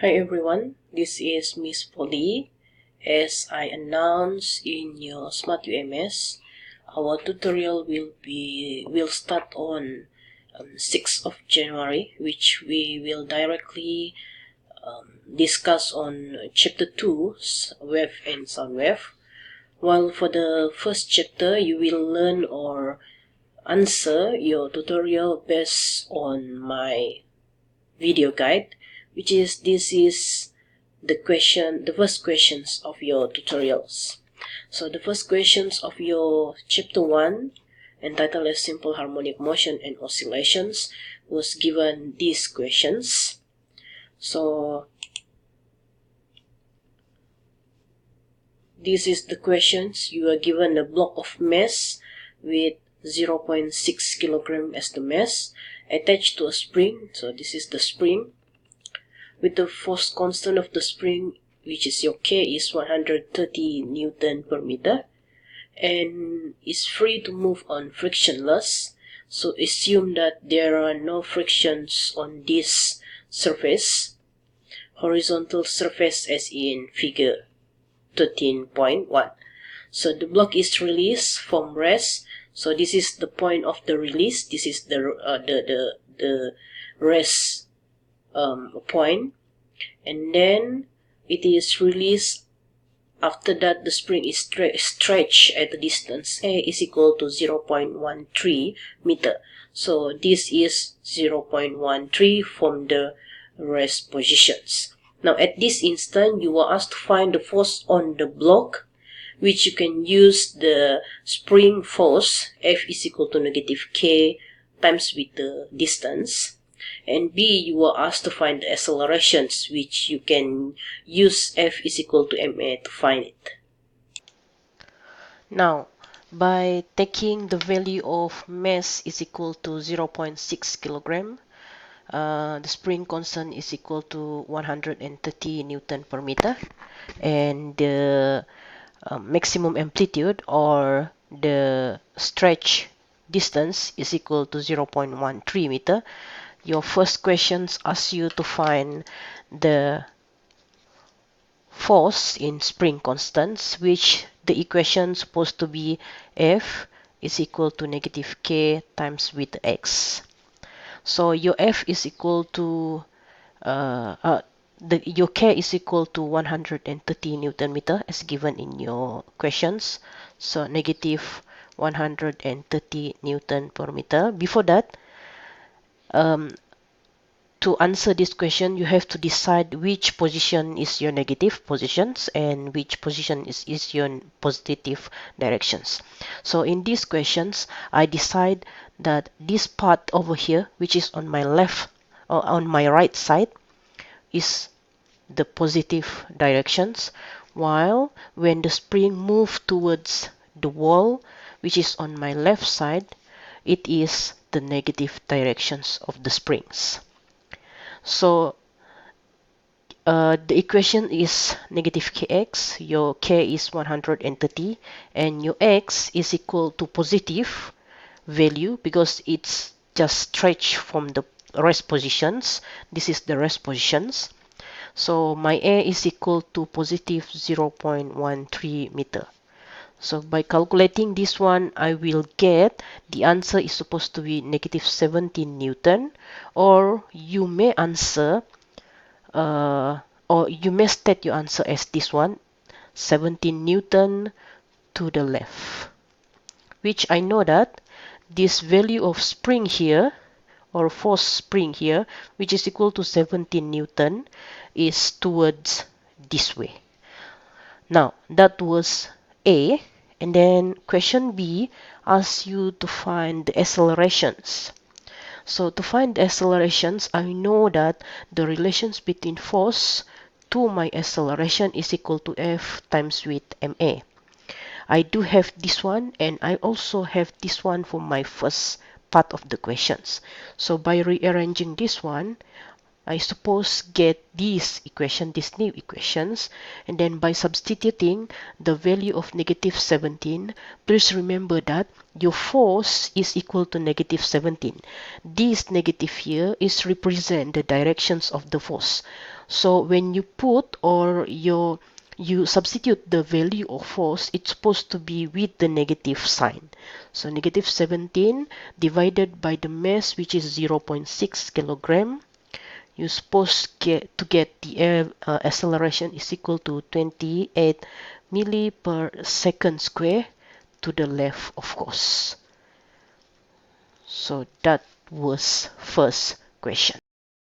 Hi everyone, this is Miss Polly. As I announced in your Smart UMS, our tutorial will start on 6th of January, which we will directly discuss on chapter 2, wave and sound wave. While for the first chapter, you will learn or answer your tutorial based on my video guide, this is the first questions of your tutorials. So the first questions of your chapter 1, entitled as Simple Harmonic Motion and Oscillations, was given these questions. So this is the questions. You are given a block of mass with 0.6 kilogram as the mass attached to a spring. So this is the spring, with the force constant of the spring, which is your K, is 130 Newton per meter, and is free to move on frictionless. So assume that there are no frictions on this surface, horizontal surface, as in figure 13.1. So the block is released from rest. So this is the point of the release. This is the rest point, and then it is released. After that, the spring is stretched at a distance A is equal to 0.13 meter. So this is 0.13 from the rest positions. Now at this instant, you are asked to find the force on the block, which you can use the spring force F is equal to negative K times with the distance. And B, you are asked to find the accelerations, which you can use F is equal to ma to find it. Now, by taking the value of mass is equal to 0.6 kilogram, the spring constant is equal to 130 Newton per meter, and the maximum amplitude or the stretch distance is equal to 0.13 meter. Your first questions asks you to find the force in spring constants, which the equation supposed to be F is equal to negative K times with X. So your F is equal to your K is equal to 130 Newton meter as given in your questions. So negative 130 Newton per meter. Before that, to answer this question, you have to decide which position is your negative positions and which position is your positive directions. So in these questions, I decide that this part over here, which is on my left or on my right side, is the positive directions, while when the spring moves towards the wall, which is on my left side, it is the negative directions of the springs. So the equation is negative kx, your k is 130, and your x is equal to positive value because it's just stretched from the rest positions. This is the rest positions. So my a is equal to positive 0.13 meter. So by calculating this one, I will get the answer is supposed to be negative 17 Newton, or you may answer or you may state your answer as this one, 17 Newton to the left, which I know that this value of spring here or force spring here, which is equal to 17 Newton, is towards this way. Now that was A, and then question B asks you to find the accelerations. So to find the accelerations, I know that the relations between force to my acceleration is equal to F times with ma. I do have this one, and I also have this one for my first part of the questions. So by rearranging this one, I suppose get these new equations, and then by substituting the value of negative 17, please remember that your force is equal to negative 17. This negative here is represent the directions of the force. So when you put or you substitute the value of force, it's supposed to be with the negative sign. So negative 17 divided by the mass, which is 0.6 kilogram. You're supposed to get the acceleration is equal to 28 milli per second square to the left, of course. So that was first question.